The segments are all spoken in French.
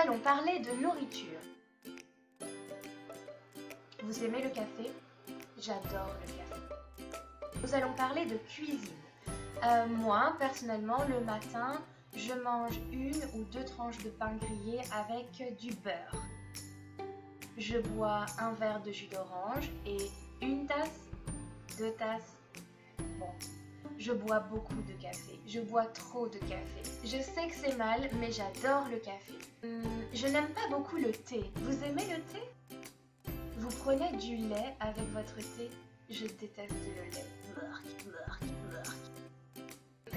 allons parler de nourriture. Vous aimez le café? J'adore le café. Nous allons parler de cuisine. Moi, personnellement, le matin, je mange 1 ou 2 tranches de pain grillé avec du beurre. Je bois un verre de jus d'orange et 1 tasse, 2 tasses. Bon, je bois beaucoup de café. Je bois trop de café. Je sais que c'est mal, mais j'adore le café. Je n'aime pas beaucoup le thé. Vous aimez le thé? Vous prenez du lait avec votre thé? Je déteste le lait.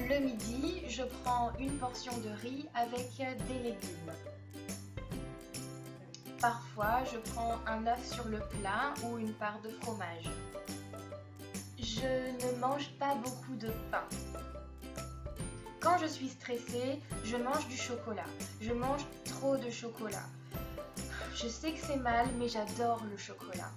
Le midi, je prends une portion de riz avec des légumes. Parfois, je prends un œuf sur le plat ou une part de fromage. Je ne mange pas beaucoup de pain. Quand je suis stressée, je mange du chocolat. Je mange trop de chocolat. Je sais que c'est mal, mais j'adore le chocolat.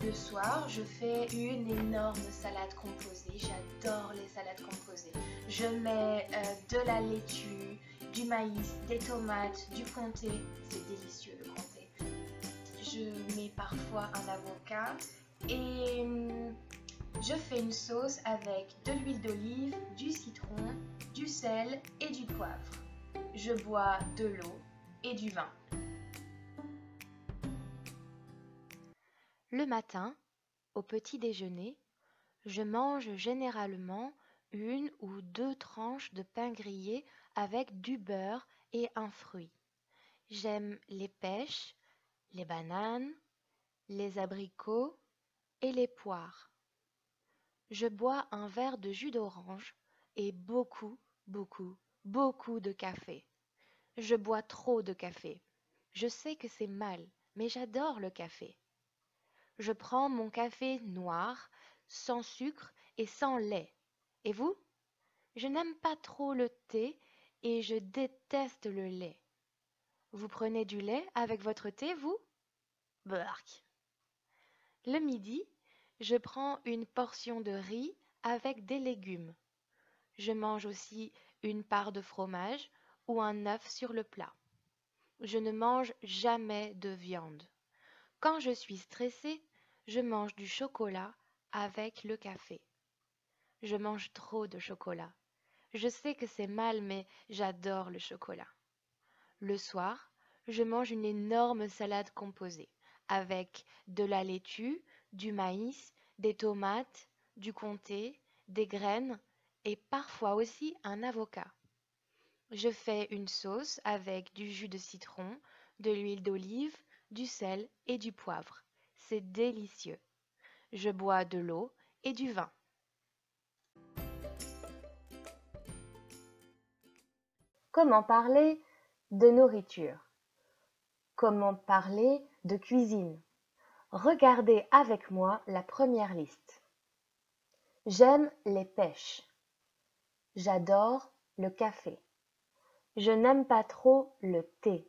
Le soir, je fais une énorme salade composée. J'adore les salades composées. Je mets de la laitue, du maïs, des tomates, du comté. C'est délicieux le comté. Je mets parfois un avocat et je fais une sauce avec de l'huile d'olive, du citron, du sel et du poivre. Je bois de l'eau et du vin. Le matin, au petit déjeuner, je mange généralement 1 ou 2 tranches de pain grillé avec du beurre et un fruit. J'aime les pêches, les bananes, les abricots et les poires. Je bois un verre de jus d'orange et beaucoup de café. Je bois trop de café. Je sais que c'est mal, mais j'adore le café. Je prends mon café noir, sans sucre et sans lait. Et vous? Je n'aime pas trop le thé et je déteste le lait. Vous prenez du lait avec votre thé, vous? Bark. Le midi, je prends une portion de riz avec des légumes. Je mange aussi une part de fromage ou un œuf sur le plat. Je ne mange jamais de viande. Quand je suis stressée, je mange du chocolat avec le café. Je mange trop de chocolat. Je sais que c'est mal, mais j'adore le chocolat. Le soir, je mange une énorme salade composée avec de la laitue, du maïs, des tomates, du comté, des graines et parfois aussi un avocat. Je fais une sauce avec du jus de citron, de l'huile d'olive, du sel et du poivre. C'est délicieux. Je bois de l'eau et du vin. Comment parler de nourriture? Comment parler de cuisine? Regardez avec moi la première liste. J'aime les pêches. J'adore le café. Je n'aime pas trop le thé.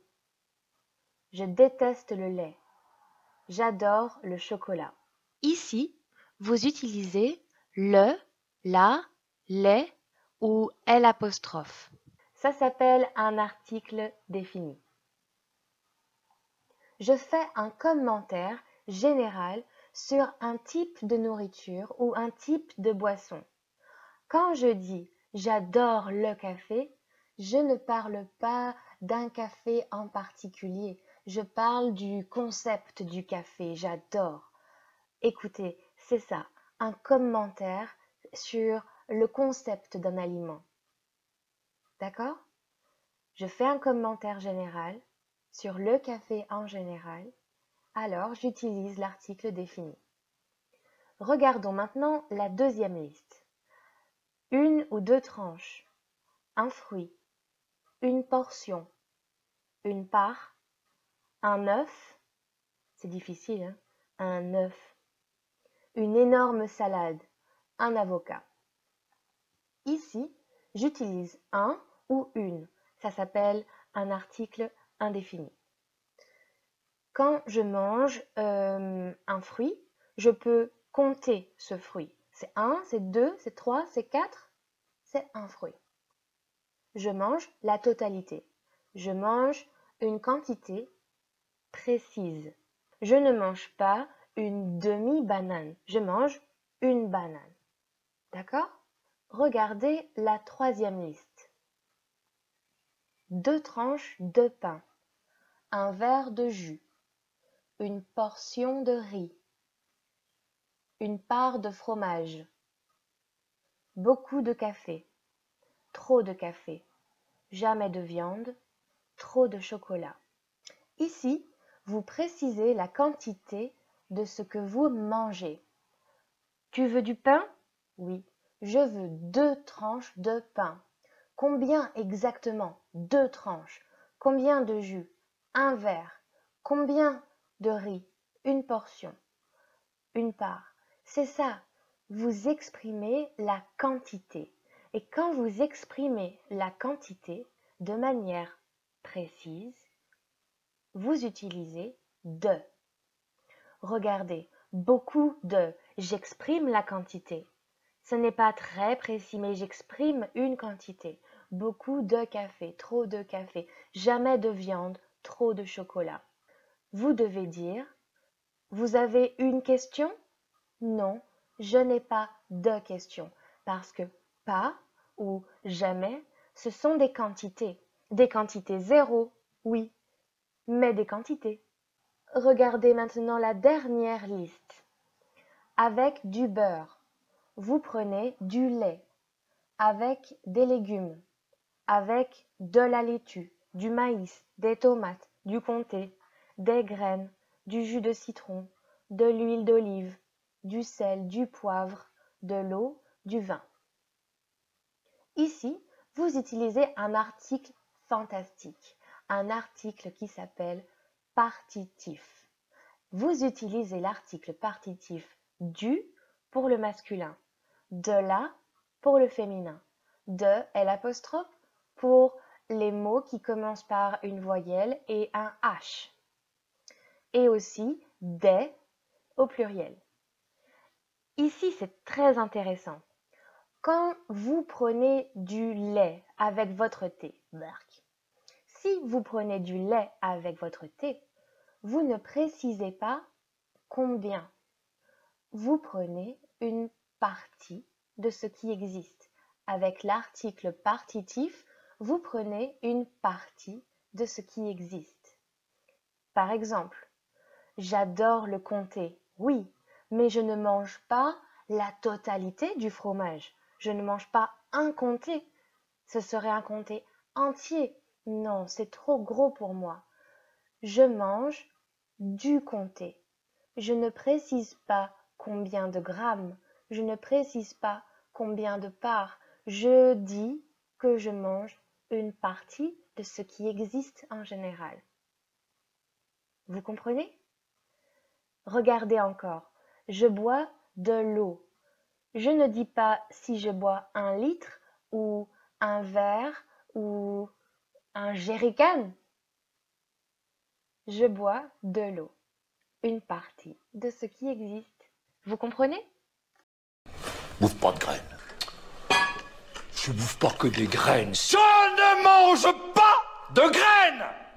Je déteste le lait. J'adore le chocolat. Ici, vous utilisez le, la, les ou l'apostrophe. Ça s'appelle un article défini. Je fais un commentaire général sur un type de nourriture ou un type de boisson. Quand je dis j'adore le café, je ne parle pas d'un café en particulier. Je parle du concept du café. J'adore. Écoutez, c'est ça, un commentaire sur le concept d'un aliment. D'accord? Je fais un commentaire général sur le café en général, alors j'utilise l'article défini. Regardons maintenant la deuxième liste. 1 ou 2 tranches, un fruit, une portion, une part, un œuf, c'est difficile, hein? Un œuf, une énorme salade, un avocat. Ici, j'utilise un ou une, ça s'appelle un article indéfini. Quand je mange un fruit, je peux compter ce fruit. C'est 1, c'est 2, c'est 3, c'est 4, c'est un fruit. Je mange la totalité. Je mange une quantité précise. Je ne mange pas une demi-banane. Je mange une banane. D'accord? Regardez la troisième liste. 2 tranches de pain, un verre de jus, une portion de riz, une part de fromage, beaucoup de café, trop de café, jamais de viande, trop de chocolat. Ici, vous précisez la quantité de ce que vous mangez. Tu veux du pain? Oui, je veux 2 tranches de pain. Combien exactement? 2 tranches. Combien de jus? Un verre. Combien de riz? Une portion. Une part. C'est ça. Vous exprimez la quantité. Et quand vous exprimez la quantité de manière précise, vous utilisez de. Regardez, beaucoup de. J'exprime la quantité. Ce n'est pas très précis, mais j'exprime une quantité. Beaucoup de café, trop de café, jamais de viande, trop de chocolat. Vous devez dire, vous avez une question? Non, je n'ai pas de question, parce que pas ou jamais, ce sont des quantités. Des quantités zéro, oui, mais des quantités. Regardez maintenant la dernière liste. Avec du beurre, vous prenez du lait. Avec des légumes, avec de la laitue, du maïs, des tomates, du comté, des graines, du jus de citron, de l'huile d'olive, du sel, du poivre, de l'eau, du vin. Ici, vous utilisez un article fantastique, un article qui s'appelle partitif. Vous utilisez l'article partitif du pour le masculin, de la pour le féminin, de L' pour les mots qui commencent par une voyelle et un H, et aussi des au pluriel. Ici, c'est très intéressant. Quand vous prenez du lait avec votre thé, si vous prenez du lait avec votre thé, vous ne précisez pas combien. Vous prenez une partie de ce qui existe. Avec l'article partitif, vous prenez une partie de ce qui existe. Par exemple, j'adore le comté, oui, mais je ne mange pas la totalité du fromage. Je ne mange pas un comté. Ce serait un comté entier. Non, c'est trop gros pour moi. Je mange du comté. Je ne précise pas combien de grammes. Je ne précise pas combien de parts. Je dis que je mange une partie de ce qui existe en général. Vous comprenez? Regardez encore. Je bois de l'eau. Je ne dis pas si je bois 1 litre ou un verre ou un jerrycan. Je bois de l'eau. Une partie de ce qui existe. Vous comprenez? Bouffe pas de graines. Je bouffe pas que des graines. Je ne mange pas de graines!